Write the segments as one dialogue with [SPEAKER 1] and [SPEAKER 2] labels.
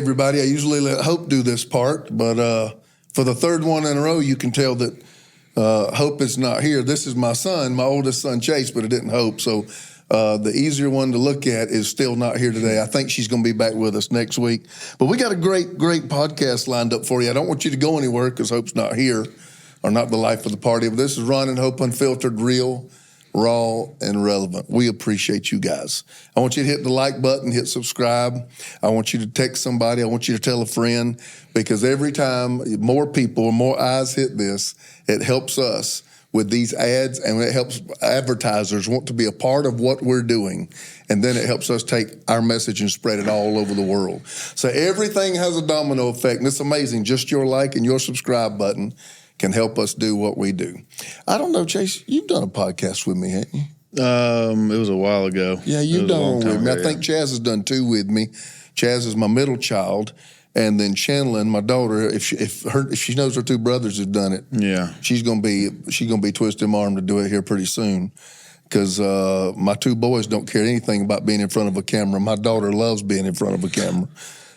[SPEAKER 1] everybody. I usually let Hope do this part, but for the third one in a row, you can tell that Hope is not here. This is my son, my oldest son, Chase, but it didn't Hope. So the easier one to look at is still not here today. I think she's going to be back with us next week. But we got a great podcast lined up for you. I don't want you to go anywhere because Hope's not here, or not the life of the party. But this is Ron and Hope Unfiltered, real, raw, and relevant. We appreciate you guys. I want you to hit the like button, hit subscribe. I want you to text somebody. I want you to tell a friend, because every time more people, more eyes hit this, it helps us with these ads, and it helps advertisers want to be a part of what we're doing. And then it helps us take our message and spread it all over the world. So everything has a domino effect, and it's amazing. Just your like and your subscribe button can help us do what we do. I don't know, Chase, you've done a podcast with me, haven't you?
[SPEAKER 2] It was a while ago.
[SPEAKER 1] Yeah, you've done one with me. I think Chaz has done two with me. Chaz is my middle child, and then Chanlin, my daughter, if she knows her two brothers have done it,
[SPEAKER 2] yeah,
[SPEAKER 1] she's gonna be twisting my arm to do it here pretty soon. Because my two boys don't care anything about being in front of a camera. My daughter loves being in front of a camera,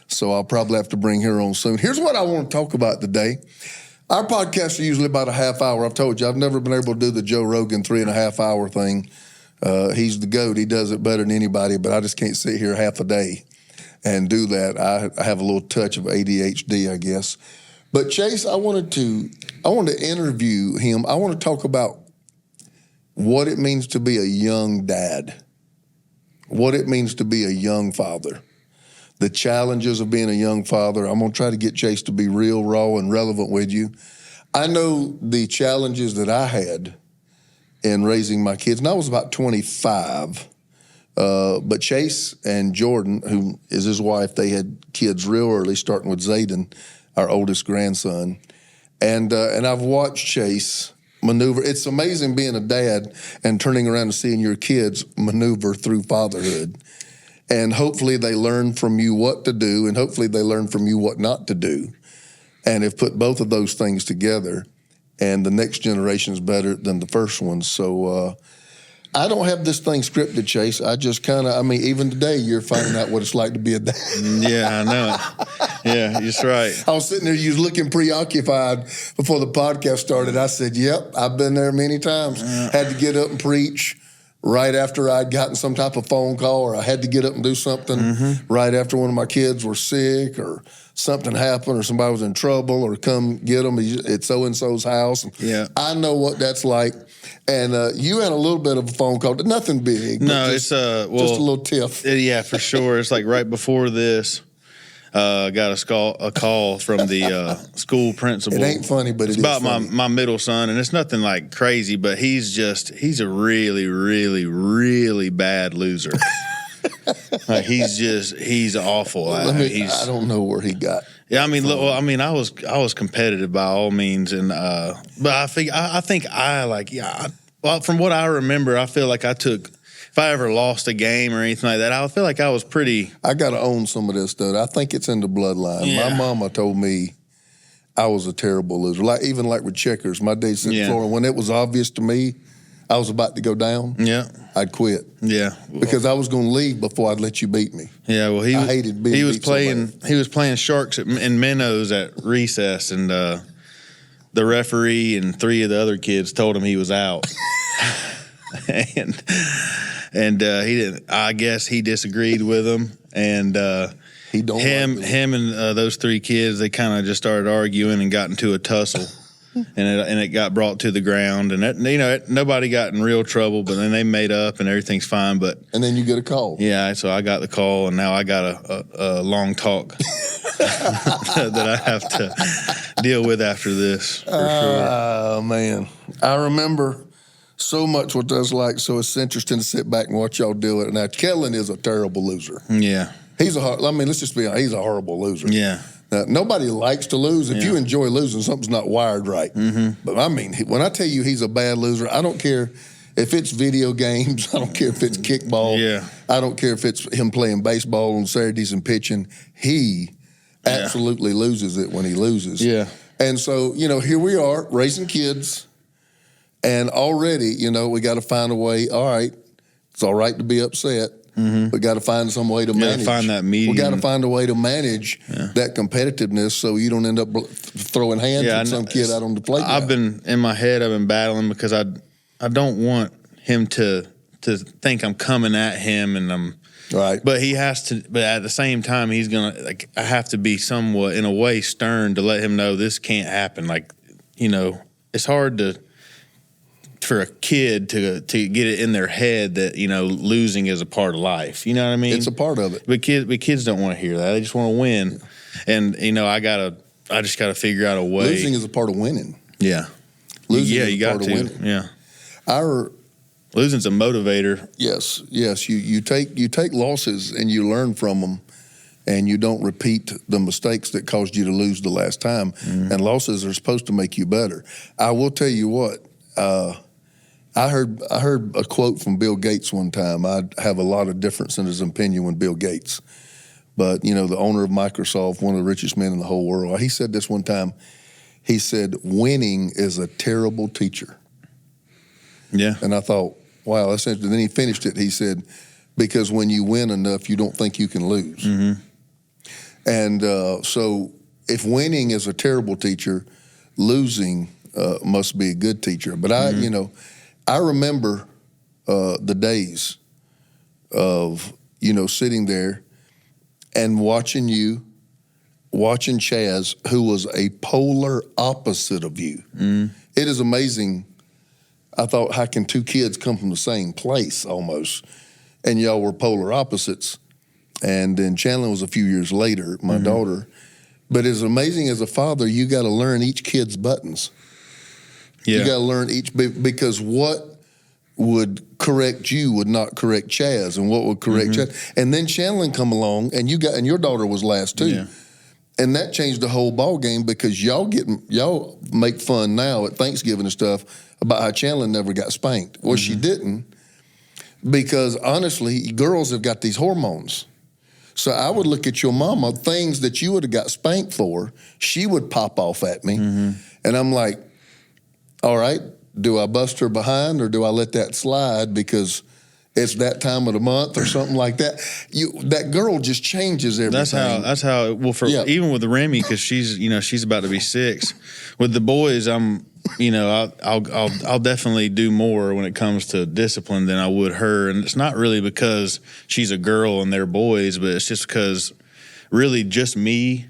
[SPEAKER 1] so I'll probably have to bring her on soon. Here's what I want to talk about today. Our podcasts are usually about a half hour. I've told you, I've never been able to do the Joe Rogan 3.5 hour thing. He's the GOAT. He does it better than anybody, but I just can't sit here half a day and do that. I have a little touch of ADHD, I guess. But Chase, I wanted to interview him. I want to talk about what it means to be a young dad, what it means to be a young father, the challenges of being a young father. I'm going to try to get Chase to be real, raw, and relevant with you. I know the challenges that I had in raising my kids, and I was about 25. But Chase and Jordan, who is his wife, they had kids real early, starting with Zayden, our oldest grandson. And I've watched Chase maneuver. It's amazing being a dad and turning around and seeing your kids maneuver through fatherhood. And hopefully they learn from you what to do, and hopefully they learn from you what not to do. And have put both of those things together, and the next generation is better than the first one. So I don't have this thing scripted, Chase. I just even today you're finding out what it's like to be a dad.
[SPEAKER 2] Yeah, I know. Yeah, you're right.
[SPEAKER 1] I was sitting there, you was looking preoccupied before the podcast started. I said, yep, I've been there many times. Had to get up and preach right after I'd gotten some type of phone call, or I had to get up and do something right after one of my kids were sick, or something happened, or somebody was in trouble, or come get them at so-and-so's house.
[SPEAKER 2] Yeah.
[SPEAKER 1] I know what that's like. And you had a little bit of a phone call, nothing big.
[SPEAKER 2] No,
[SPEAKER 1] just,
[SPEAKER 2] it's
[SPEAKER 1] just a little tiff.
[SPEAKER 2] Yeah, for sure. It's like right before this, I got a call from the school principal.
[SPEAKER 1] It ain't funny, but it's
[SPEAKER 2] about
[SPEAKER 1] funny.
[SPEAKER 2] my middle son, and it's nothing like crazy, but he's a really, really, really bad loser. Like he's awful.
[SPEAKER 1] I don't know where he got.
[SPEAKER 2] Yeah, I was competitive by all means, and but I think from what I remember, I feel like if I ever lost a game or anything like that, I feel like I was pretty.
[SPEAKER 1] I got to own some of this stuff. I think it's in the bloodline.
[SPEAKER 2] Yeah.
[SPEAKER 1] My mama told me I was a terrible loser. Even with checkers, my days sitting
[SPEAKER 2] Yeah.
[SPEAKER 1] floor, when it was obvious to me I was about to go down,
[SPEAKER 2] Yeah.
[SPEAKER 1] I'd quit.
[SPEAKER 2] Yeah.
[SPEAKER 1] Because I was going to leave before I'd let you beat me.
[SPEAKER 2] Yeah, well,
[SPEAKER 1] I hated being
[SPEAKER 2] he was
[SPEAKER 1] beat so
[SPEAKER 2] playing
[SPEAKER 1] bad.
[SPEAKER 2] he was playing sharks and minnows at recess, and the referee and 3 of the other kids told him he was out. and he didn't. I guess he disagreed with them, and him and those 3 kids, they kind of just started arguing and got into a tussle. And it got brought to the ground, and nobody got in real trouble. But then they made up, and everything's fine. And
[SPEAKER 1] then you get a call.
[SPEAKER 2] Yeah, so I got the call, and now I got a long talk that I have to deal with after this. For sure.
[SPEAKER 1] Oh man, I remember so much what that's like. So it's interesting to sit back and watch y'all do it. Now Kellen is a terrible loser.
[SPEAKER 2] Yeah,
[SPEAKER 1] let's just be honest. He's a horrible loser.
[SPEAKER 2] Yeah.
[SPEAKER 1] Nobody likes to lose. If you enjoy losing, something's not wired right. But when I tell you he's a bad loser, I don't care if it's video games. I don't care if it's kickball.
[SPEAKER 2] Yeah.
[SPEAKER 1] I don't care if it's him playing baseball on Saturdays and pitching. He absolutely loses it when he loses.
[SPEAKER 2] Yeah.
[SPEAKER 1] And so, here we are raising kids, and already, we got to find a way. All right, it's all right to be upset. We got to find some way to manage.
[SPEAKER 2] Find that medium.
[SPEAKER 1] We got to find a way to manage that competitiveness so you don't end up throwing hands at some kid out on the playground.
[SPEAKER 2] I've been battling because I don't want him to think I'm coming at him and I'm
[SPEAKER 1] right.
[SPEAKER 2] But he has to. But at the same time, he's gonna I have to be somewhat in a way stern to let him know this can't happen. It's hard for a kid to get it in their head that losing is a part of life. You know what I mean?
[SPEAKER 1] It's a part of it.
[SPEAKER 2] But kids don't want to hear that. They just want to win. And I just gotta figure out a way.
[SPEAKER 1] Losing is a part of winning.
[SPEAKER 2] Yeah.
[SPEAKER 1] Losing is
[SPEAKER 2] you
[SPEAKER 1] a
[SPEAKER 2] got
[SPEAKER 1] part of
[SPEAKER 2] to.
[SPEAKER 1] winning.
[SPEAKER 2] Yeah. Losing's a motivator.
[SPEAKER 1] Yes. You take losses and you learn from them, and you don't repeat the mistakes that caused you to lose the last time. And losses are supposed to make you better. I will tell you what. I heard a quote from Bill Gates one time. I have a lot of difference in his opinion with Bill Gates, but the owner of Microsoft, one of the richest men in the whole world. He said this one time. He said, "Winning is a terrible teacher."
[SPEAKER 2] Yeah.
[SPEAKER 1] And I thought, wow, that's interesting. Then he finished it. He said, "Because when you win enough, you don't think you can lose." And so, if winning is a terrible teacher, losing must be a good teacher. But I remember the days of, sitting there and watching Chaz, who was a polar opposite of you. It is amazing. I thought, how can two kids come from the same place almost? And y'all were polar opposites. And then Chandler was a few years later, my daughter. But as amazing as a father, you got to learn each kid's buttons. Yeah. You got to learn because what would correct you would not correct Chaz, and what would correct Chaz. And then Chandler come along, and your daughter was last too. Yeah. And that changed the whole ball game because y'all make fun now at Thanksgiving and stuff about how Chandler never got spanked. Well, she didn't, because honestly, girls have got these hormones. So I would look at your mama, things that you would have got spanked for, she would pop off at me. And I'm like, all right, do I bust her behind or do I let that slide because it's that time of the month or something like that? That girl just changes everything.
[SPEAKER 2] That's how. Well, even with Remy, because she's about to be 6. With the boys, I'll definitely do more when it comes to discipline than I would her, and it's not really because she's a girl and they're boys, but it's just because really just me,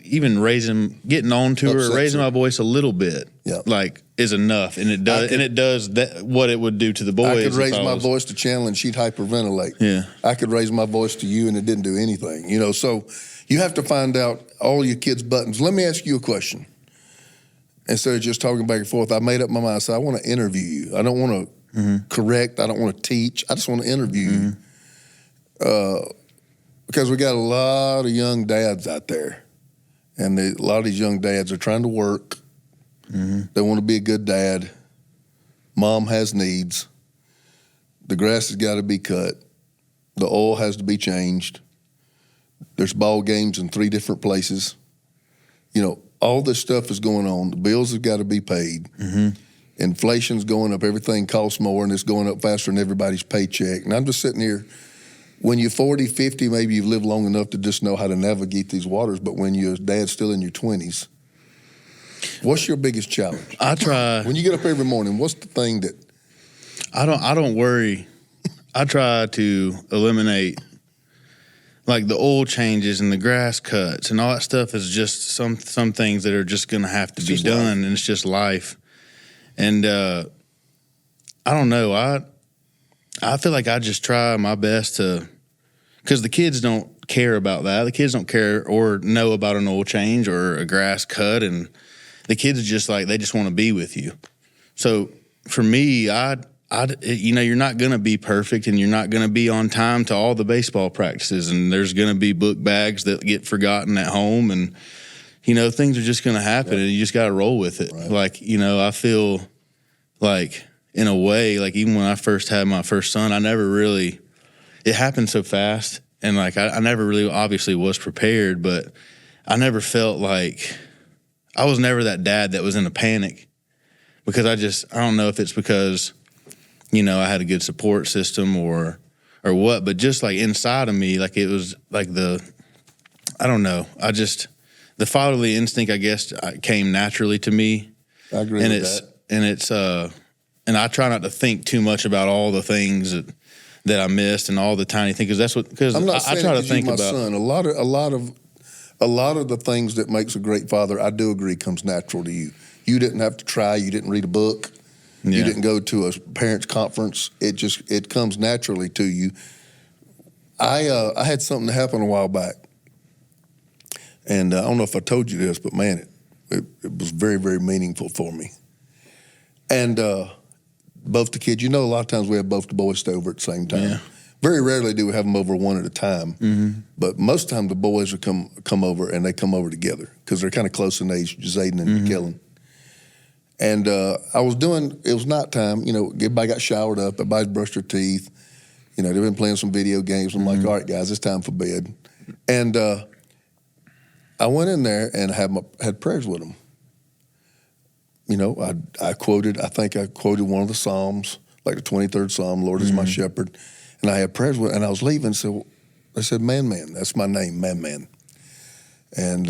[SPEAKER 2] even getting on to her, raising my voice a little bit, is enough, and it does what it would do to the boys.
[SPEAKER 1] I could raise my voice to Chandler and she'd hyperventilate.
[SPEAKER 2] Yeah,
[SPEAKER 1] I could raise my voice to you and it didn't do anything. So you have to find out all your kids' buttons. Let me ask you a question. Instead of just talking back and forth, I made up my mind. So I want to interview you. I don't want to correct. I don't want to teach. I just want to interview you. Because we got a lot of young dads out there. And a lot of these young dads are trying to work. They want to be a good dad. Mom has needs. The grass has got to be cut. The oil has to be changed. There's ball games in 3 different places. All this stuff is going on. The bills have got to be paid. Inflation's going up. Everything costs more, and it's going up faster than everybody's paycheck. And I'm just sitting here. When you're 40, 50, maybe you've lived long enough to just know how to navigate these waters. But when your dad's still in your 20s, what's your biggest challenge?
[SPEAKER 2] I try.
[SPEAKER 1] When you get up every morning, what's the thing that?
[SPEAKER 2] I don't worry. I try to eliminate the oil changes and the grass cuts and all that stuff is just some things that are just going to have to be done, and it's just life. And I don't know. I feel like I just try my best to, because the kids don't care about that. The kids don't care or know about an oil change or a grass cut, and the kids are just they just want to be with you. So for me, you're not going to be perfect, and you're not going to be on time to all the baseball practices, and there's going to be book bags that get forgotten at home, and things are just going to happen, and you just got to roll with it. Right. I feel in a way, even when I first had my first son, it happened so fast, and I never really obviously was prepared, but I never felt I was never that dad that was in a panic, because I don't know if it's because I had a good support system or or what, but just like inside of me, like it was like I don't know. The fatherly instinct, I guess, came naturally to me.
[SPEAKER 1] I agree with that.
[SPEAKER 2] And I try not to think too much about all the things that I missed and all the tiny things, because
[SPEAKER 1] I'm not
[SPEAKER 2] I
[SPEAKER 1] saying
[SPEAKER 2] try to
[SPEAKER 1] it 'cause
[SPEAKER 2] think
[SPEAKER 1] you're my
[SPEAKER 2] about
[SPEAKER 1] son. A lot of the things that makes a great father, I do agree, comes natural to you. You didn't have to try. You didn't read a book. You didn't go to a parents' conference. It comes naturally to you. I had something happen a while back, and I don't know if I told you this, but man, it was very, very meaningful for me. And both the kids, a lot of times we have both the boys stay over at the same time.
[SPEAKER 2] Yeah.
[SPEAKER 1] Very rarely do we have them over one at a time, but most of the time the boys will come over, and they come over together because they're kind of close in age, Zayden and Kellen. And it was nighttime, everybody got showered up, everybody brushed their teeth, they've been playing some video games. I'm like, all right, guys, it's time for bed. And I went in there and had prayers with them. I think I quoted one of the Psalms, like the 23rd Psalm, Lord is my shepherd. And I had prayers with, and I was leaving, so they said, Man, that's my name, Man. And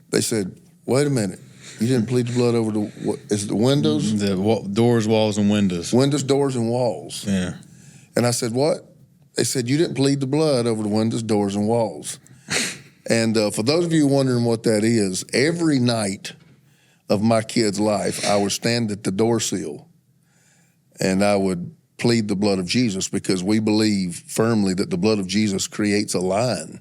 [SPEAKER 1] they said, wait a minute, you didn't plead the blood over is it the windows?
[SPEAKER 2] The doors, walls, and windows.
[SPEAKER 1] Windows, doors, and walls.
[SPEAKER 2] Yeah.
[SPEAKER 1] And I said, what? They said, you didn't plead the blood over the windows, doors, and walls. And for those of you wondering what that is, every night of my kid's life, I would stand at the door sill and I would plead the blood of Jesus, because we believe firmly that the blood of Jesus creates a line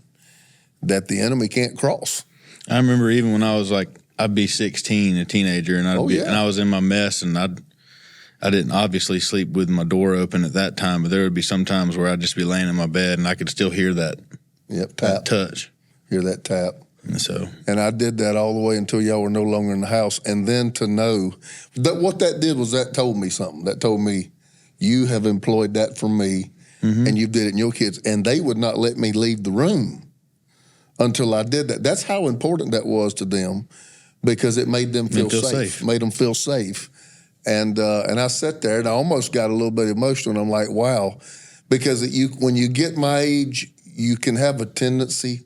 [SPEAKER 1] that the enemy can't cross.
[SPEAKER 2] I remember even when I was I'd be 16, a teenager, and and I was in my mess, and I didn't obviously sleep with my door open at that time, but there would be some times where I'd just be laying in my bed and I could still hear that,
[SPEAKER 1] tap.
[SPEAKER 2] that touch.
[SPEAKER 1] Hear that tap.
[SPEAKER 2] And
[SPEAKER 1] I did that all the way until y'all were no longer in the house. And then to know that what that did was that told me something. That told me, you have employed that for me, and you did it in your kids. And they would not let me leave the room until I did that. That's how important that was to them, because it made them feel safe. Made them feel safe. And I sat there and I almost got a little bit emotional. And I'm like, wow, because when you get my age, you can have a tendency.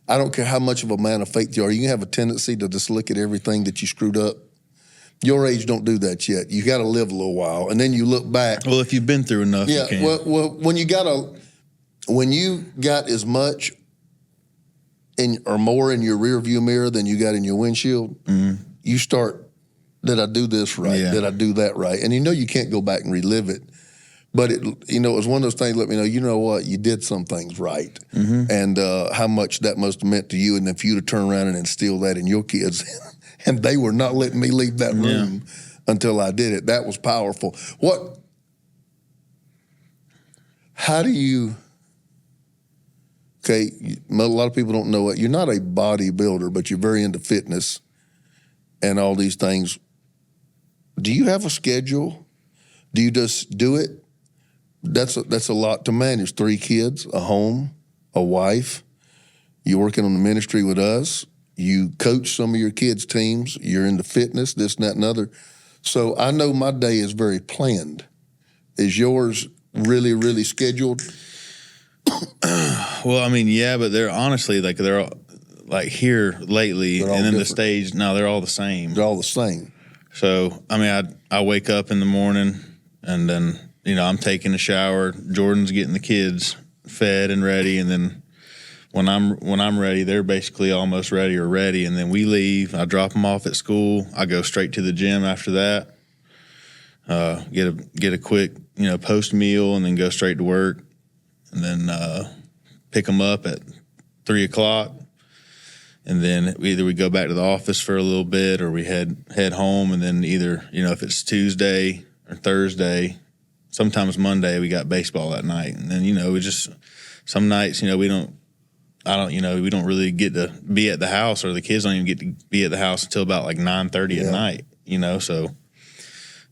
[SPEAKER 1] I don't care how much of a man of faith you are. You can have a tendency to just look at everything that you screwed up. Your age don't do that yet. You got to live a little while, and then you look back.
[SPEAKER 2] Well, if you've been through enough, you can.
[SPEAKER 1] Well, when you got as much or more in your rear view mirror than you got in your windshield, you start. Did I do this right?
[SPEAKER 2] Yeah.
[SPEAKER 1] Did I do that right? And you can't go back and relive it. But it was one of those things. Let me know. You know what? You did some things right, and how much that must have meant to you. And if you'd have turned around and instill that in your kids, and they were not letting me leave that room until I did it, that was powerful. How do you? Okay, a lot of people don't know it. You're not a bodybuilder, but you're very into fitness and all these things. Do you have a schedule? Do you just do it? That's a lot to manage. 3 kids, a home, a wife. You're working on the ministry with us. You coach some of your kids' teams. You're into fitness, this, and that, and other. So I know my day is very planned. Is yours really, really scheduled?
[SPEAKER 2] Well, I mean, yeah, but they're honestly they're all, here lately, and then the stage. No, they're all the same.
[SPEAKER 1] They're all the same.
[SPEAKER 2] So I mean, I wake up in the morning, and then I'm taking a shower. Jordan's getting the kids fed and ready, and then when I'm ready, they're basically almost ready or ready, and then we leave. I drop them off at school. I go straight to the gym after that. Get a quick post meal, and then go straight to work, and then pick them up at 3:00. And then either we go back to the office for a little bit, or we head home. And then either, if it's Tuesday or Thursday, sometimes Monday, we got baseball that night. And then, we just, some nights, we don't really get to be at the house, or the kids don't even get to be at the house until about 9:30 at night, so.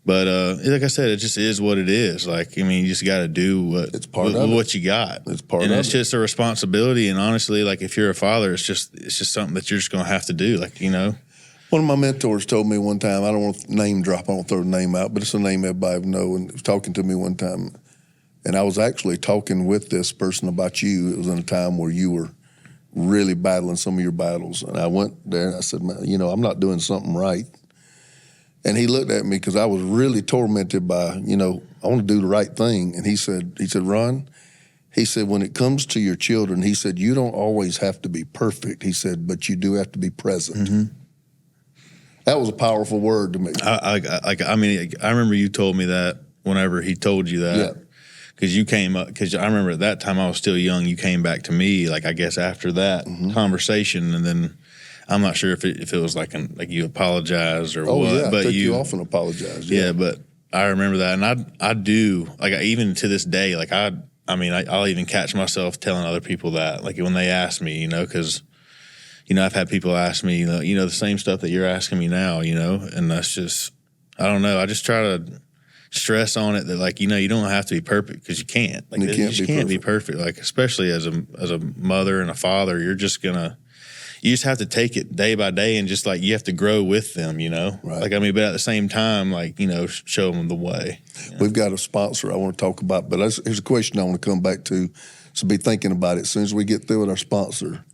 [SPEAKER 2] But like I said, it just is what it is. You just got to do what you got.
[SPEAKER 1] It's part of it.
[SPEAKER 2] And it's just a responsibility. And honestly, if you're a father, it's just something that you're just going to have to do.
[SPEAKER 1] One of my mentors told me one time, I don't want to name drop, I don't throw the name out, but it's a name everybody would know, and he was talking to me one time. And I was actually talking with this person about you. It was in a time where you were really battling some of your battles. And I went there and I said, man, I'm not doing something right. And he looked at me because I was really tormented by, I want to do the right thing. And he said, Ron, he said, when it comes to your children, he said, you don't always have to be perfect. He said, but you do have to be present. Mm-hmm. That was a powerful word to me.
[SPEAKER 2] I remember you told me that whenever he told you that.
[SPEAKER 1] Yeah.
[SPEAKER 2] Because you came up, because I remember at that time I was still young. You came back to me, I guess after that conversation, and then I'm not sure if it was like you apologized or what.
[SPEAKER 1] Yeah,
[SPEAKER 2] but
[SPEAKER 1] I took you off and apologized.
[SPEAKER 2] Yeah, but I remember that, and I do even to this day, I'll even catch myself telling other people that, when they ask me, because I've had people ask me, the same stuff that you're asking me now, and that's just, I don't know. I just try to stress on it that you don't have to be perfect, because you can't. You can't be perfect. Especially as a mother and a father, you just have to take it day by day, and just you have to grow with them,
[SPEAKER 1] Right.
[SPEAKER 2] But at the same time, show them the way.
[SPEAKER 1] We've got a sponsor I want to talk about, but here's a question I want to come back to. So be thinking about it as soon as we get through with our sponsor.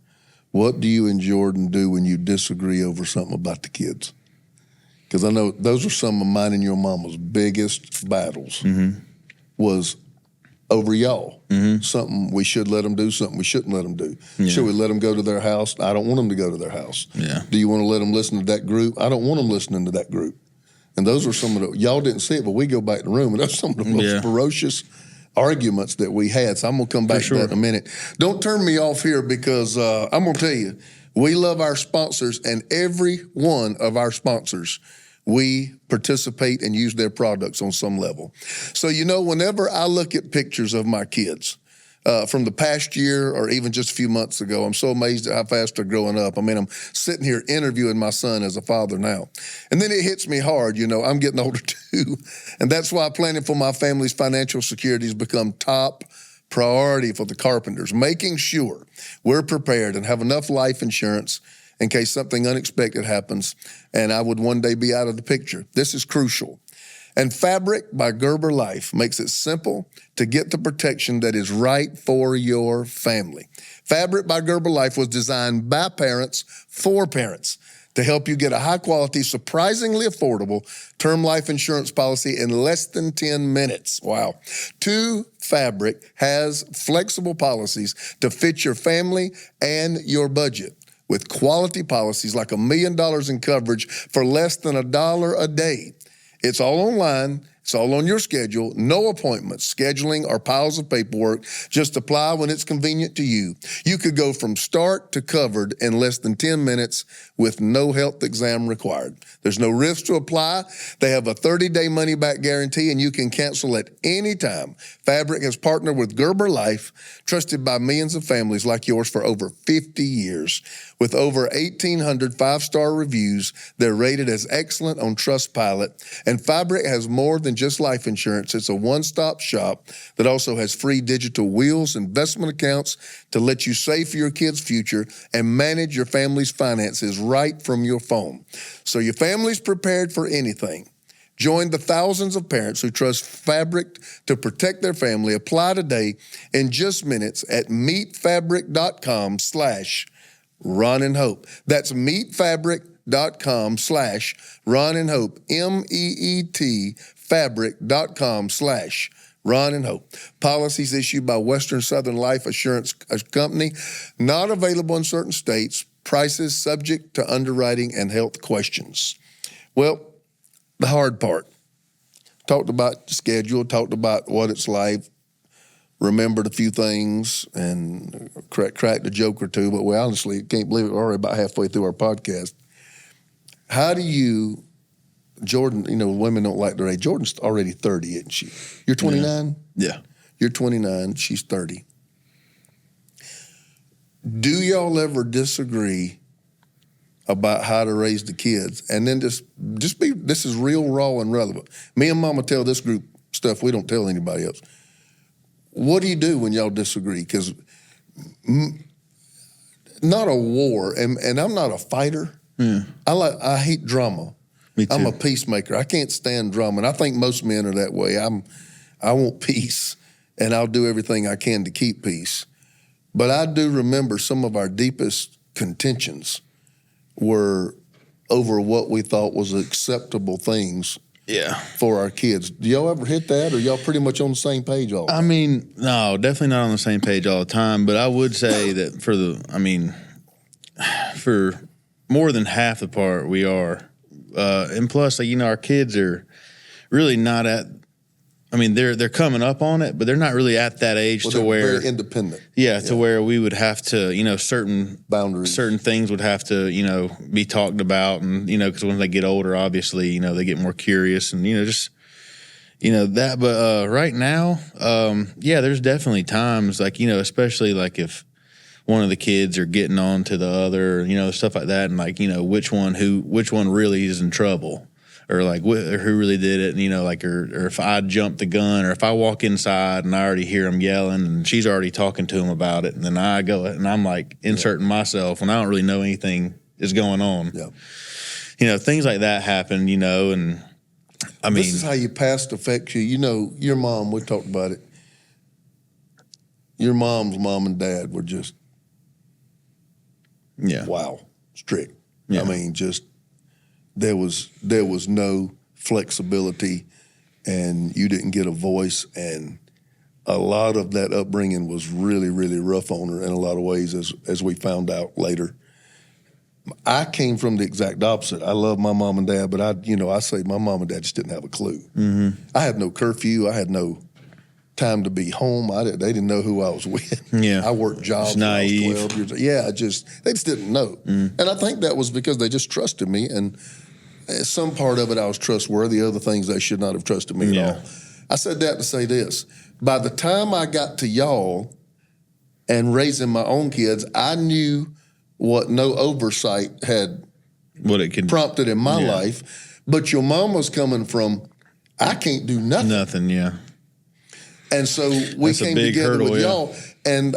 [SPEAKER 1] What do you and Jordan do when you disagree over something about the kids? Because I know those are some of mine and your mama's biggest battles was over y'all. Something we should let them do, something we shouldn't let them do. Yeah. Should we let them go to their house? I don't want them to go to their house.
[SPEAKER 2] Yeah.
[SPEAKER 1] Do you want to let them listen to that group? I don't want them listening to that group. And those are some of y'all didn't see it, but we go back in the room, and that's some of the most ferocious arguments that we had. So I'm going to come back to that in a minute. Don't turn me off here, because I'm going to tell you, we love our sponsors, and every one of our sponsors, we participate and use their products on some level. So, whenever I look at pictures of my kids from the past year or even just a few months ago, I'm so amazed at how fast they're growing up. I'm sitting here interviewing my son as a father now. And then it hits me hard, I'm getting older too. And that's why planning for my family's financial security has become top priority for the Carpenters, making sure we're prepared and have enough life insurance in case something unexpected happens and I would one day be out of the picture. This is crucial. And Fabric by Gerber Life makes it simple to get the protection that is right for your family. Fabric by Gerber Life was designed by parents for parents to help you get a high-quality, surprisingly affordable term life insurance policy in less than 10 minutes. Wow. 2 Fabric has flexible policies to fit your family and your budget, with quality policies like $1 million in coverage for less than $1 a day. It's all online. It's all on your schedule. No appointments, scheduling, or piles of paperwork. Just apply when it's convenient to you. You could go from start to covered in less than 10 minutes with no health exam required. There's no risk to apply. They have a 30-day money-back guarantee, and you can cancel at any time. Fabric has partnered with Gerber Life, trusted by millions of families like yours for over 50 years. With over 1,800 five-star reviews, they're rated as excellent on Trustpilot. And Fabric has more than just life insurance. It's a one-stop shop that also has free digital wills, investment accounts to let you save for your kids' future and manage your family's finances right from your phone. So your family's prepared for anything. Join the thousands of parents who trust Fabric to protect their family. Apply today in just minutes at meetfabric.com/Ron and Hope. That's meetfabric.com/Ron and Hope. MEET fabric.com/Ron and Hope. Policies issued by Western Southern Life Assurance Company, not available in certain states. Prices subject to underwriting and health questions. Well, the hard part. Talked about schedule, talked about what it's like, remembered a few things, and cracked a joke or two, but we honestly can't believe it. We're already about halfway through our podcast. How do you, Jordan, women don't like their age. Jordan's already 30, isn't she? You're 29?
[SPEAKER 2] Yeah.
[SPEAKER 1] You're 29, she's 30. Do y'all ever disagree about how to raise the kids? And then just be, this is real, raw, and relevant. Me and Mama tell this group stuff we don't tell anybody else. What do you do when y'all disagree? Because not a war, and I'm not a fighter. Yeah. I hate drama.
[SPEAKER 2] Me too.
[SPEAKER 1] I'm a peacemaker. I can't stand drama, and I think most men are that way. I want peace, and I'll do everything I can to keep peace. But I do remember some of our deepest contentions were over what we thought was acceptable things for our kids. Do y'all ever hit that, or y'all pretty much on the same page all the time?
[SPEAKER 2] I mean, no, definitely not on the same page all the time, but I would say that for more than half the part we are. And plus, like, our kids are really not at, they're coming up on it, but they're not really at that age to where
[SPEAKER 1] very independent.
[SPEAKER 2] Yeah, to where we would have to, certain
[SPEAKER 1] boundaries, certain
[SPEAKER 2] things would have to, be talked about, and because when they get older, obviously, they get more curious, and that. But right now, there's definitely times like especially like if one of the kids are getting on to the other, stuff like that, and like which one really is in trouble. Or like who really did it, and or if I jump the gun, or if I walk inside and I already hear them yelling, and she's already talking to him about it, and then I go and I'm like inserting myself when I don't really know anything is going on. Yeah, things like that happen. And
[SPEAKER 1] this is how your past affects you. Your mom. We talked about it. Your mom's mom and dad were just strict. Yeah. Just. There was no flexibility, and you didn't get a voice, and a lot of that upbringing was really, really rough on her in a lot of ways, as we found out later. I came from the exact opposite. I love my mom and dad, but I say my mom and dad just didn't have a clue. Mm-hmm. I had no curfew. I had no time to be home. They didn't know who I was with. Yeah, I worked jobs when I was 12 years old. Yeah, they just didn't know. Mm. And I think that was because they just trusted me, and some part of it I was trustworthy, other things they should not have trusted me at all. I said that to say this. By the time I got to y'all and raising my own kids, I knew what no oversight had prompted in my life. But your mom was coming from, I can't do nothing.
[SPEAKER 2] Nothing, yeah.
[SPEAKER 1] And so we came together with y'all, and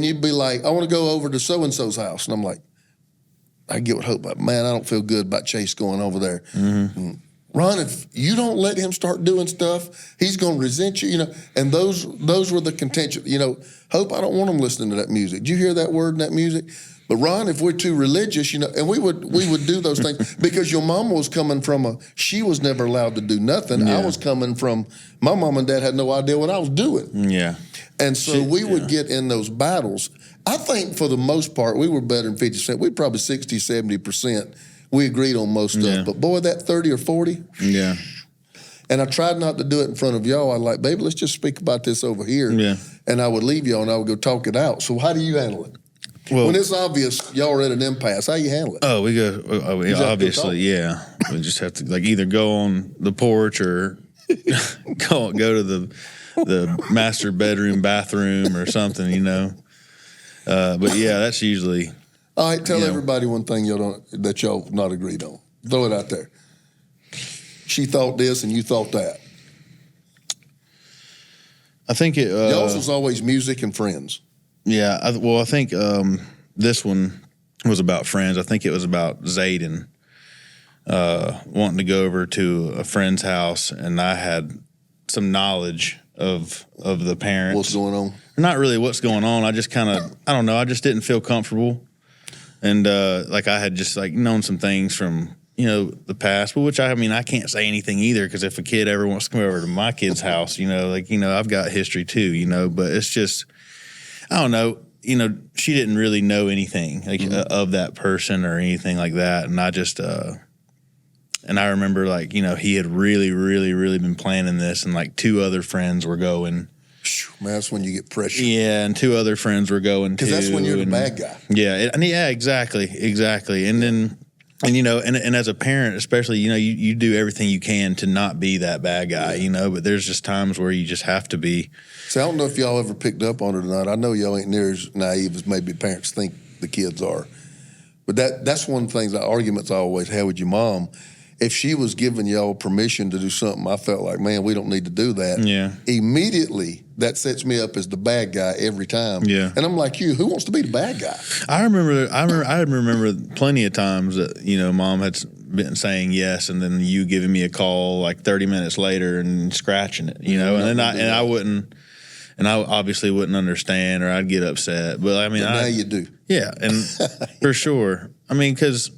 [SPEAKER 1] you'd be like, I want to go over to so-and-so's house. And I'm like, I get what Hope, but man, I don't feel good about Chase going over there. Mm-hmm. Ron, if you don't let him start doing stuff, he's going to resent you, And those were the contention. Hope, I don't want him listening to that music. Did you hear that word in that music? But Ron, if we're too religious, and we would do those things because your mom was coming from she was never allowed to do nothing. Yeah. I was coming from, my mom and dad had no idea what I was doing. Yeah. And so we would get in those battles. I think for the most part, we were better than 50%. We probably 60, 70%. We agreed on most stuff. But boy, that 30 or 40. Yeah. And I tried not to do it in front of y'all. I'd like, baby, let's just speak about this over here. Yeah. And I would leave y'all and I would go talk it out. So how do you handle it? Well, when it's obvious y'all are at an impasse, how you handle it? Oh, we go,
[SPEAKER 2] obviously, yeah. We just have to either go on the porch or go to the master bedroom, bathroom or something, But yeah, that's usually.
[SPEAKER 1] All right, tell everybody one thing that y'all not agreed on. Throw it out there. She thought this and you thought that.
[SPEAKER 2] I think
[SPEAKER 1] y'all's was always music and friends.
[SPEAKER 2] Yeah, I think this one was about friends. I think it was about Zayden wanting to go over to a friend's house, and I had some knowledge of the parents.
[SPEAKER 1] What's going on?
[SPEAKER 2] Not really what's going on. I just kind of, I don't know, I just didn't feel comfortable. And I had just known some things from, the past, but which I can't say anything either, because if a kid ever wants to come over to my kid's house, I've got history too, but it's just, I don't know, she didn't really know anything of that person or anything like that. And I just, and I remember he had really, really, really been planning this, and two other friends were going.
[SPEAKER 1] Man, that's when you get pressure.
[SPEAKER 2] Yeah, and two other friends were going too.
[SPEAKER 1] Because that's when you're the bad guy.
[SPEAKER 2] Yeah, exactly. And then, and as a parent, especially, you do everything you can to not be that bad guy, but there's just times where you just have to be.
[SPEAKER 1] So I don't know if y'all ever picked up on it or not. I know y'all ain't near as naive as maybe parents think the kids are. But that's one of the things, the arguments I always had with your mom. If she was giving y'all permission to do something, I felt like, man, we don't need to do that. Yeah. Immediately, that sets me up as the bad guy every time. Yeah. And I'm like, who wants to be the bad guy?
[SPEAKER 2] I remember plenty of times that, Mom had been saying yes, and then you giving me a call 30 minutes later and scratching it, and then I wouldn't. and I obviously wouldn't understand, or I'd get upset. But I mean,
[SPEAKER 1] But now you do.
[SPEAKER 2] Yeah, and for sure. I mean, because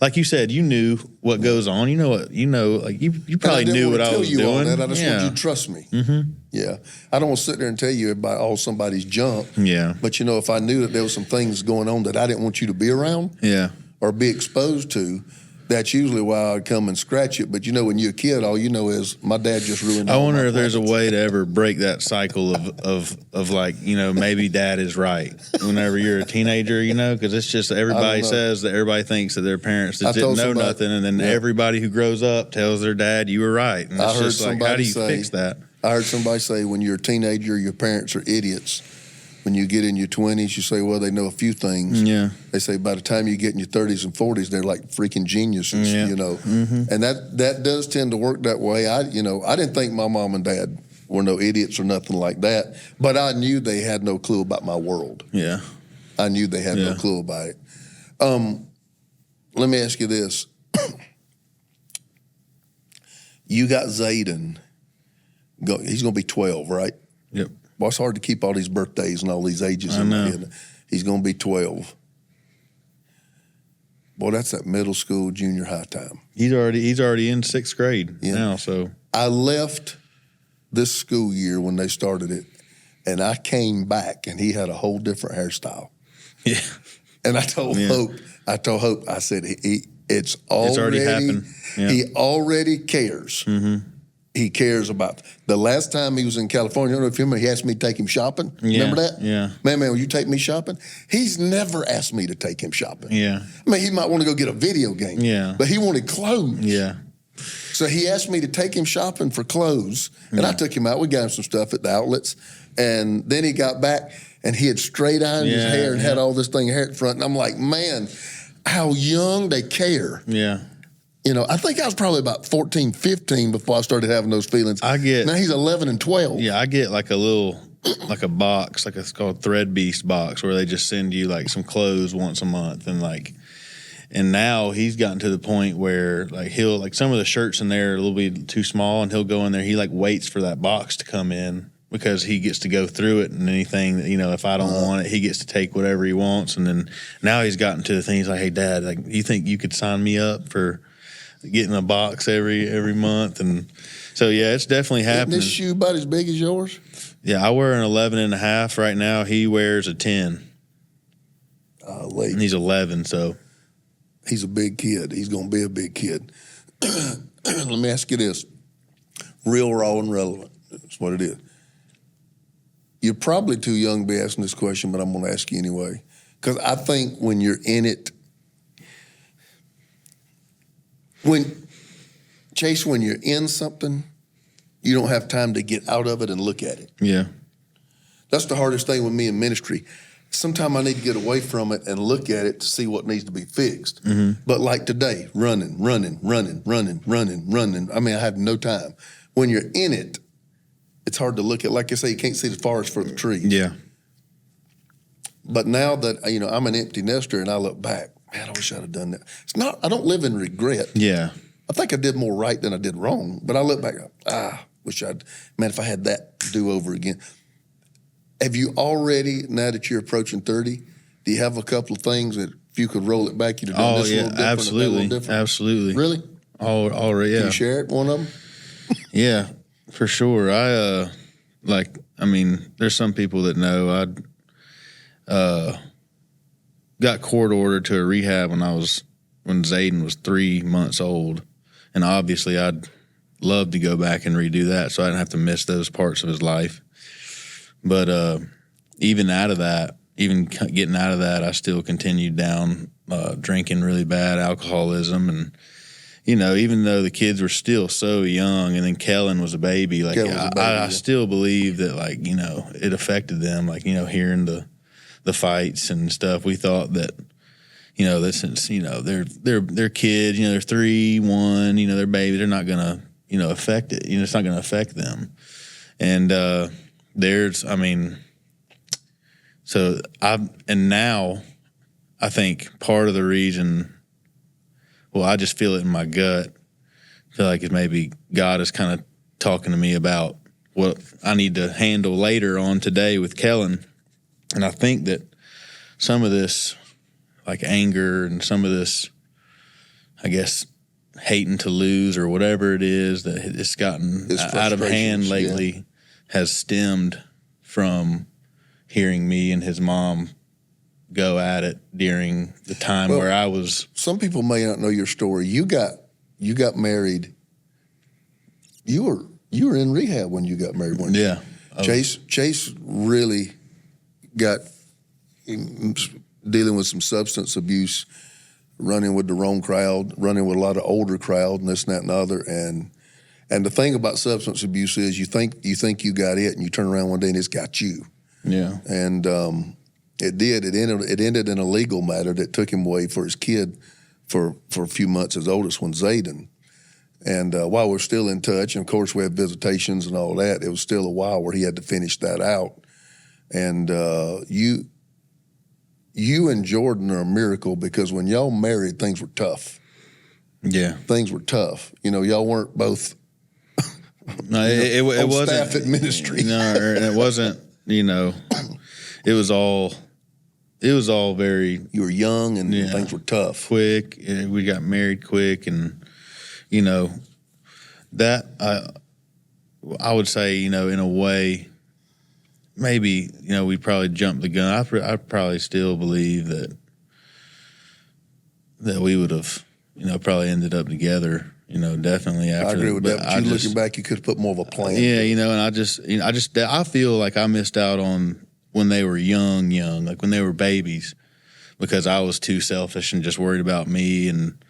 [SPEAKER 2] like you said, you knew what goes on. You know what like you probably knew what I was doing.
[SPEAKER 1] I just want you to trust me.
[SPEAKER 2] Mm-hmm.
[SPEAKER 1] Yeah, I don't want to sit there and tell you about all somebody's junk.
[SPEAKER 2] Yeah,
[SPEAKER 1] but if I knew that there was some things going on that I didn't want you to be around.
[SPEAKER 2] Yeah.
[SPEAKER 1] Or be exposed to, that's usually why I'd come and scratch it. But when you're a kid, all you know is my dad just ruined.
[SPEAKER 2] I wonder if there's a way to ever break that cycle of like, maybe dad is right whenever you're a teenager, because it's just everybody says that everybody thinks that their parents just didn't know nothing, and then everybody who grows up tells their dad you were right. And it's just like, how do you fix that?
[SPEAKER 1] I heard somebody say when you're a teenager, your parents are idiots. When you get in your 20s, you say, well, they know a few things.
[SPEAKER 2] Yeah.
[SPEAKER 1] They say by the time you get in your 30s and 40s, they're like freaking geniuses,
[SPEAKER 2] Mm-hmm.
[SPEAKER 1] And that does tend to work that way. I didn't think my mom and dad were no idiots or nothing like that, but I knew they had no clue about my world.
[SPEAKER 2] Yeah.
[SPEAKER 1] I knew they had no clue about it. Let me ask you this. You got Zayden. He's going to be 12, right?
[SPEAKER 2] Yep.
[SPEAKER 1] Well, it's hard to keep all these birthdays and all these ages in my head. He's going to be 12. Boy, that's that middle school, junior high time.
[SPEAKER 2] He's already in 6th grade now. So
[SPEAKER 1] I left this school year when they started it, and I came back, and he had a whole different hairstyle.
[SPEAKER 2] Yeah.
[SPEAKER 1] And I told Hope, I said, it's already
[SPEAKER 2] happened. Yeah.
[SPEAKER 1] He already cares.
[SPEAKER 2] Mm-hmm.
[SPEAKER 1] He cares about. The last time he was in California, I don't know if you remember, he asked me to take him shopping. Remember that?
[SPEAKER 2] Yeah.
[SPEAKER 1] Man, will you take me shopping? He's never asked me to take him shopping.
[SPEAKER 2] Yeah.
[SPEAKER 1] I mean, he might want to go get a video game.
[SPEAKER 2] Yeah.
[SPEAKER 1] But he wanted clothes.
[SPEAKER 2] Yeah.
[SPEAKER 1] So he asked me to take him shopping for clothes, and I took him out. We got him some stuff at the outlets, and then he got back, and he had straight ironed his hair and had all this thing hair in front, and I'm like, man, how young they care.
[SPEAKER 2] Yeah.
[SPEAKER 1] I think I was probably about 14, 15 before I started having those feelings. Now he's 11 and 12.
[SPEAKER 2] Yeah, I get like a box, like it's called Thread Beast box, where they just send you like some clothes once a month, and now he's gotten to the point where like he'll like some of the shirts in there are a little bit too small, and he'll go in there. He like waits for that box to come in because he gets to go through it, and anything that if I don't want it, he gets to take whatever he wants. And then now he's gotten to the thing. He's like, hey, Dad, like you think you could sign me up for getting a box every month? And so it's definitely happening.
[SPEAKER 1] Isn't this shoe about as big as yours?
[SPEAKER 2] Yeah, I wear an 11 and a half right now. He wears a 10. And he's 11, so
[SPEAKER 1] he's a big kid. He's going to be a big kid. Let me ask you this. Real, raw, and relevant. That's what it is. You're probably too young to be asking this question, but I'm going to ask you anyway. Because I think when you're in it, when you're in something, you don't have time to get out of it and look at it.
[SPEAKER 2] Yeah.
[SPEAKER 1] That's the hardest thing with me in ministry. Sometimes I need to get away from it and look at it to see what needs to be fixed.
[SPEAKER 2] Mm-hmm.
[SPEAKER 1] But like today, running. I mean, I have no time. When you're in it, it's hard to look at. Like I say, you can't see the forest for the trees.
[SPEAKER 2] Yeah.
[SPEAKER 1] But now that, I'm an empty nester and I look back, man, I wish I'd have done that. I don't live in regret.
[SPEAKER 2] Yeah.
[SPEAKER 1] I think I did more right than I did wrong. But I look back, if I had that do-over again. Have you already, now that you're approaching 30, do you have a couple of things that if you could roll it back, you'd have done this a little different?
[SPEAKER 2] Absolutely.
[SPEAKER 1] A little different?
[SPEAKER 2] Absolutely.
[SPEAKER 1] Really?
[SPEAKER 2] Already, yeah.
[SPEAKER 1] Can you share it, one of them?
[SPEAKER 2] Yeah, for sure. There's some people that know I got court ordered to a rehab when Zayden was 3 months old. And obviously I'd love to go back and redo that so I didn't have to miss those parts of his life. But even getting out of that, I still continued down drinking really bad, alcoholism. And, even though the kids were still so young, and then Kellen was a baby, I still believe that, it affected them, hearing the fights and stuff. We thought that, that since, they're kids, they're 3, 1, they're baby, they're not going to, affect it. It's not going to affect them. And now I think part of the reason, I just feel it in my gut. I feel like it's maybe God is kind of talking to me about what I need to handle later on today with Kellen. And I think that some of this, like anger and some of this, I guess, hating to lose or whatever it is that it's gotten out of hand lately has stemmed from hearing me and his mom go at it during the time where I was.
[SPEAKER 1] Some people may not know your story. You got married. You were in rehab when you got married, weren't you?
[SPEAKER 2] Yeah.
[SPEAKER 1] Chase really got dealing with some substance abuse, running with the wrong crowd, running with a lot of older crowd, and this and that and the other. And the thing about substance abuse is you think you got it, and you turn around one day and it's got you. Yeah. And it did. It ended in a legal matter that took him away for his kid for a few months, his oldest one, Zayden. And while we're still in touch, and of course we have visitations and all that, it was still a while where he had to finish that out. And you and Jordan are a miracle because when y'all married, things were tough. Yeah. Things were tough. You know, y'all weren't both it wasn't staff at ministry.
[SPEAKER 2] No, and it wasn't, you know, it was all very.
[SPEAKER 1] You were young and things were tough.
[SPEAKER 2] Quick. We got married quick, and, you know, that I would say, you know, in a way, maybe, you know, we probably jumped the gun. I probably still believe that we would have, you know, probably ended up together, you know, definitely after.
[SPEAKER 1] I agree with that. But looking back, you could have put more of a plan.
[SPEAKER 2] Yeah, you know, and I feel like I missed out on when they were young, like when they were babies, because I was too selfish and just worried about me and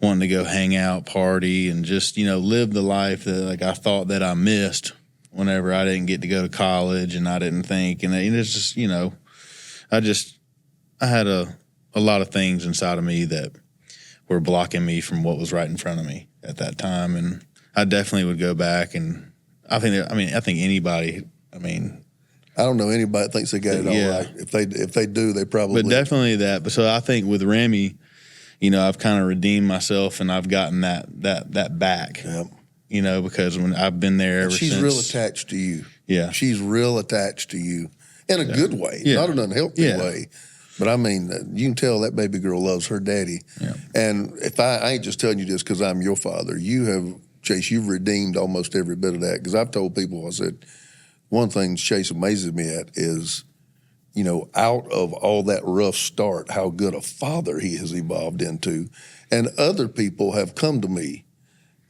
[SPEAKER 2] wanting to go hang out, party, and just, you know, live the life that like I thought that I missed whenever I didn't get to go to college and I didn't think. And it's just, you know, I had a lot of things inside of me that were blocking me from what was right in front of me at that time. And I definitely would go back, and I think anybody,
[SPEAKER 1] I don't know anybody that thinks they got it all right. If they do, they probably.
[SPEAKER 2] But definitely that. But so I think with Remy, you know, I've kind of redeemed myself, and I've gotten that back. Yep. You know, because when I've been there ever since.
[SPEAKER 1] She's real attached to you.
[SPEAKER 2] Yeah.
[SPEAKER 1] She's real attached to you in a good way, not an unhealthy way. But I mean, you can tell that baby girl loves her daddy. Yeah. And if I ain't just telling you this because I'm your father, Chase, you've redeemed almost every bit of that. Because I've told people, I said, one thing Chase amazes me at is, you know, out of all that rough start, how good a father he has evolved into. And other people have come to me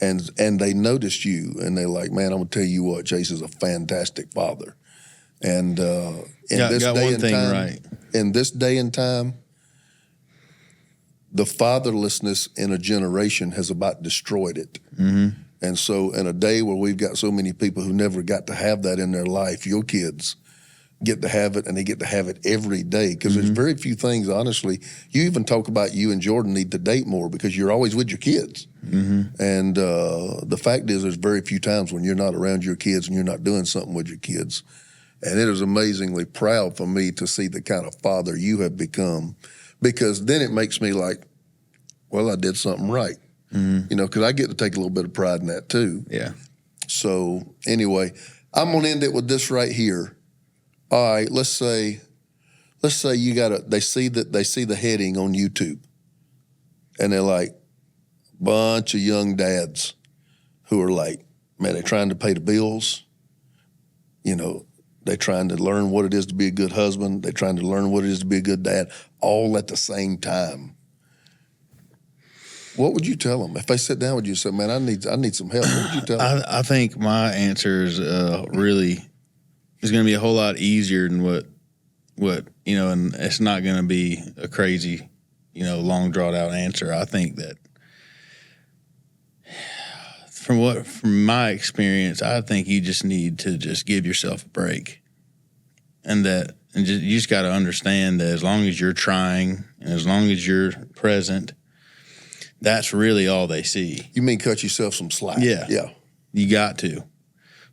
[SPEAKER 1] and they noticed you and they're like, man, I'm going to tell you what, Chase is a fantastic father. And in this day and time, the fatherlessness in a generation has about destroyed it. Mm-hmm. And so in a day where we've got so many people who never got to have that in their life, your kids get to have it, and they get to have it every day. Because there's very few things, honestly. You even talk about you and Jordan need to date more because you're always with your kids. Mm-hmm. And the fact is there's very few times when you're not around your kids and you're not doing something with your kids. And it is amazingly proud for me to see the kind of father you have become, because then it makes me like, well, I did something right. Mm-hmm. You know, because I get to take a little bit of pride in that too. Yeah. So anyway, I'm going to end it with this right here. All right, let's say they see the heading on YouTube, and they're like, bunch of young dads who are like, man, they're trying to pay the bills. You know, they're trying to learn what it is to be a good husband. They're trying to learn what it is to be a good dad, all at the same time. What would you tell them if they sit down with you and say, man, I need some help? What would you tell them?
[SPEAKER 2] I think my answer is really is going to be a whole lot easier than what you know, and it's not going to be a crazy, you know, long drawn out answer. I think that from my experience, I think you just need to just give yourself a break, you just got to understand that as long as you're trying and as long as you're present, that's really all they see.
[SPEAKER 1] You mean cut yourself some slack?
[SPEAKER 2] Yeah. Yeah. You got to.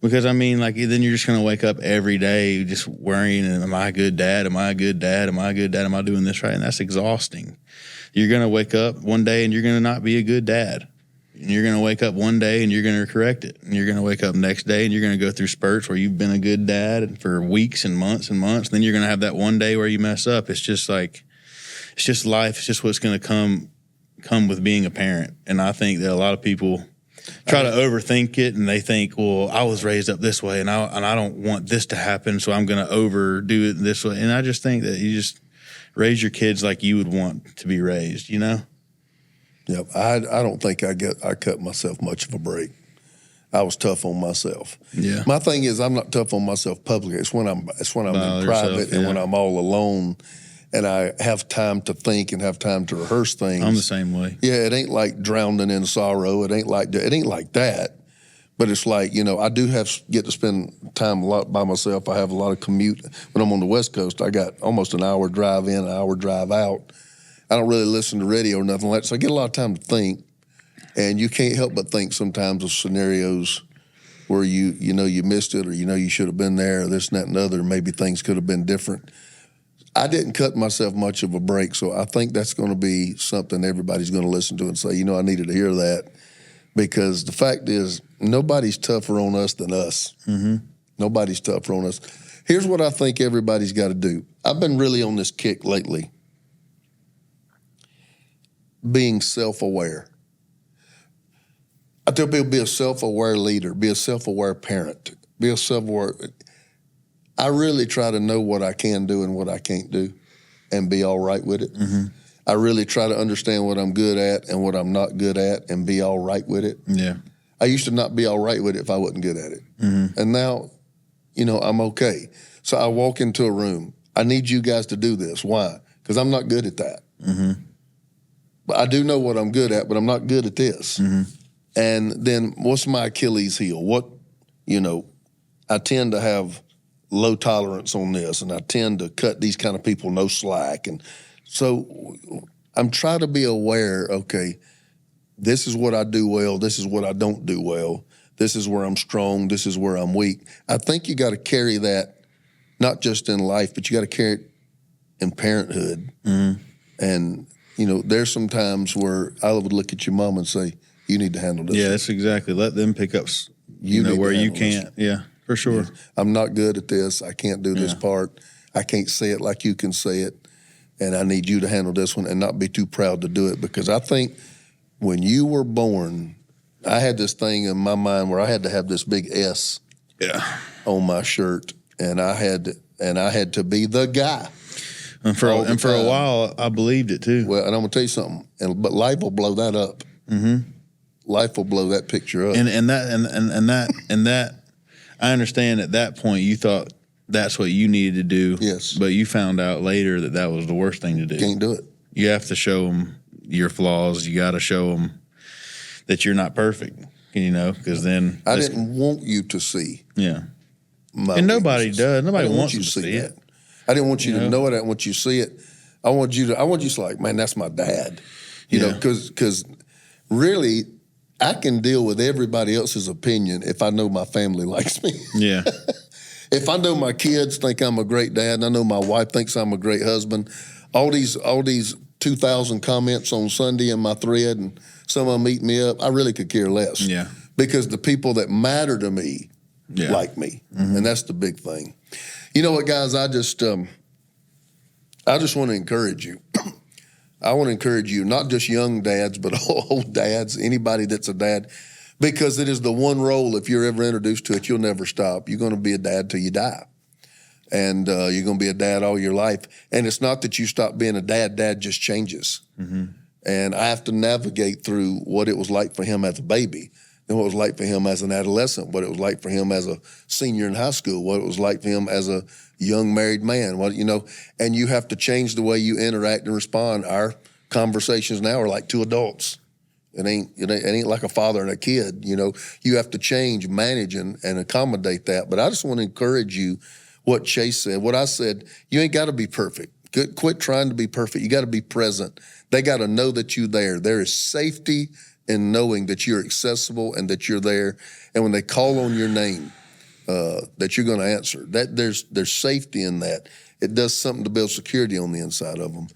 [SPEAKER 2] Because, I mean, like, then you're just going to wake up every day just worrying, am I a good dad? Am I a good dad? Am I a good dad? Am I doing this right? And that's exhausting. You're going to wake up one day and you're going to not be a good dad. And you're going to wake up one day and you're going to correct it. And you're going to wake up next day and you're going to go through spurts where you've been a good dad for weeks and months and months. And then you're going to have that one day where you mess up. It's just like, it's just life. It's just what's going to come with being a parent. And I think that a lot of people try to overthink it, and they think, well, I was raised up this way, and I don't want this to happen, so I'm going to overdo it this way. And I just think that you just raise your kids like you would want to be raised, you know?
[SPEAKER 1] Yep. I don't think I cut myself much of a break. I was tough on myself.
[SPEAKER 2] Yeah.
[SPEAKER 1] My thing is, I'm not tough on myself publicly. It's when I'm in private
[SPEAKER 2] yourself,
[SPEAKER 1] and when I'm all alone, and I have time to think and have time to rehearse things.
[SPEAKER 2] I'm the same way.
[SPEAKER 1] Yeah, it ain't like drowning in sorrow. It ain't like that. But it's like, you know, I do get to spend time a lot by myself. I have a lot of commute. When I'm on the West Coast, I got almost an hour drive in, an hour drive out. I don't really listen to radio or nothing like that, so I get a lot of time to think. And you can't help but think sometimes of scenarios where you know you missed it, or you know you should have been there, or this and that and other. Maybe things could have been different. I didn't cut myself much of a break, so I think that's going to be something everybody's going to listen to and say, you know, I needed to hear that. Because the fact is, nobody's tougher on us than us. Mm-hmm. Nobody's tougher on us. Here's what I think everybody's got to do. I've been really on this kick lately. Being self-aware. I tell people, be a self-aware leader, be a self-aware parent, be a self-aware. I really try to know what I can do and what I can't do and be all right with it. Mm-hmm. I really try to understand what I'm good at and what I'm not good at and be all right with it.
[SPEAKER 2] Yeah.
[SPEAKER 1] I used to not be all right with it if I wasn't good at it. Mm-hmm. And now, you know, I'm okay. So I walk into a room. I need you guys to do this. Why? Because I'm not good at that. Mm-hmm. But I do know what I'm good at, but I'm not good at this. Mm-hmm. And then what's my Achilles heel? I tend to have low tolerance on this, and I tend to cut these kind of people no slack. And so I'm trying to be aware, okay, this is what I do well, this is what I don't do well, this is where I'm strong, this is where I'm weak. I think you got to carry that, not just in life, but you got to carry it in parenthood. Mm-hmm. And, you know, there's some times where I would look at your mom and say, you need to handle this.
[SPEAKER 2] Yeah, that's exactly. Let them pick up, you know, where you can't. This. Yeah. For sure.
[SPEAKER 1] I'm not good at this. I can't do this part. I can't say it like you can say it. And I need you to handle this one and not be too proud to do it. Because I think when you were born, I had this thing in my mind where I had to have this big S on my shirt. And I had to be the guy.
[SPEAKER 2] And for a while, I believed it too.
[SPEAKER 1] Well, and I'm going to tell you something. But life will blow that up. Mm-hmm. Life will blow that picture up.
[SPEAKER 2] And that. I understand at that point you thought that's what you needed to do.
[SPEAKER 1] Yes.
[SPEAKER 2] But you found out later that was the worst thing to do.
[SPEAKER 1] Can't do it.
[SPEAKER 2] You have to show them your flaws. You got to show them that you're not perfect, you know, because then.
[SPEAKER 1] I didn't want you to see.
[SPEAKER 2] Yeah. And nobody
[SPEAKER 1] weaknesses.
[SPEAKER 2] does. Nobody wants you to see it.
[SPEAKER 1] I didn't want you to know it. I didn't want you to see it. I want you to like, man, that's my dad. You know, because really, I can deal with everybody else's opinion if I know my family likes me.
[SPEAKER 2] Yeah.
[SPEAKER 1] If I know my kids think I'm a great dad, and I know my wife thinks I'm a great husband, all these 2,000 comments on Sunday in my thread, and some of them eat me up, I really could care less.
[SPEAKER 2] Yeah.
[SPEAKER 1] Because the people that matter to me like me, and that's the big thing. You know what, guys? I just want to encourage you. I want to encourage you, not just young dads, but old dads, anybody that's a dad, because it is the one role, if you're ever introduced to it, you'll never stop. You're going to be a dad till you die. And you're going to be a dad all your life. And it's not that you stop being a dad. Dad just changes. Mm-hmm. And I have to navigate through what it was like for him as a baby, and what it was like for him as an adolescent, what it was like for him as a senior in high school, what it was like for him as a young married man, and you have to change the way you interact and respond. Our conversations now are like two adults. It ain't like a father and a kid, You have to change, manage, and accommodate that. But I just want to encourage you what Chase said, what I said, you ain't got to be perfect. Quit trying to be perfect. You got to be present. They got to know that you're there. There is safety in knowing that you're accessible and that you're there. And when they call on your name, that you're going to answer. That there's safety in that. It does something to build security on the inside of them.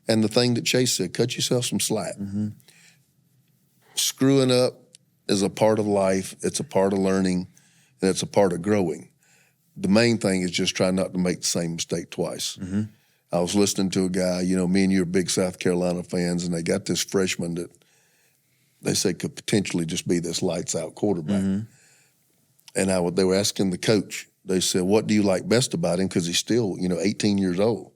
[SPEAKER 1] And the thing that Chase said, cut yourself some slack. Mm-hmm. Screwing up is a part of life. It's a part of learning, and it's a part of growing. The main thing is just try not to make the same mistake twice.
[SPEAKER 2] Mm-hmm.
[SPEAKER 1] I was listening to a guy, me and you are big South Carolina fans, and they got this freshman that they say could potentially just be this lights-out quarterback.
[SPEAKER 2] Mm-hmm.
[SPEAKER 1] And they were asking the coach, they said, what do you like best about him? Because he's still, 18 years old.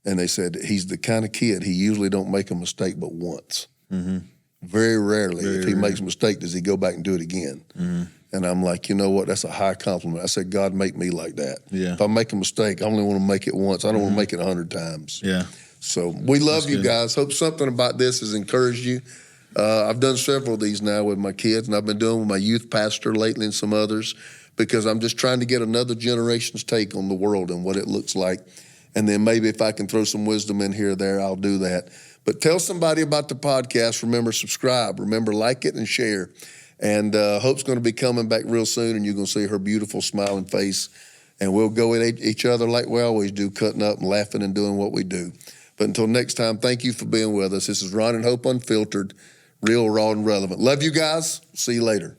[SPEAKER 1] And they said, he's the kind of kid, he usually don't make a mistake but once.
[SPEAKER 2] Mm-hmm.
[SPEAKER 1] Very rarely,
[SPEAKER 2] Very
[SPEAKER 1] if he
[SPEAKER 2] rare.
[SPEAKER 1] makes a mistake, does he go back and do it again.
[SPEAKER 2] Mm-hmm.
[SPEAKER 1] And I'm like, you know what? That's a high compliment. I said, God, make me like that.
[SPEAKER 2] Yeah.
[SPEAKER 1] If I make a mistake, I only want to make it once. I don't want to make it 100 times.
[SPEAKER 2] Yeah.
[SPEAKER 1] So we love
[SPEAKER 2] That's
[SPEAKER 1] you
[SPEAKER 2] good.
[SPEAKER 1] guys. Hope something about this has encouraged you. I've done several of these now with my kids, and I've been doing with my youth pastor lately and some others, because I'm just trying to get another generation's take on the world and what it looks like. And then maybe if I can throw some wisdom in here or there, I'll do that. But tell somebody about the podcast. Remember, subscribe. Remember, like it and share. And Hope's going to be coming back real soon, and you're going to see her beautiful smiling face. And we'll go at each other like we always do, cutting up and laughing and doing what we do. But until next time, thank you for being with us. This is Ron and Hope Unfiltered, real, raw, and relevant. Love you guys. See you later.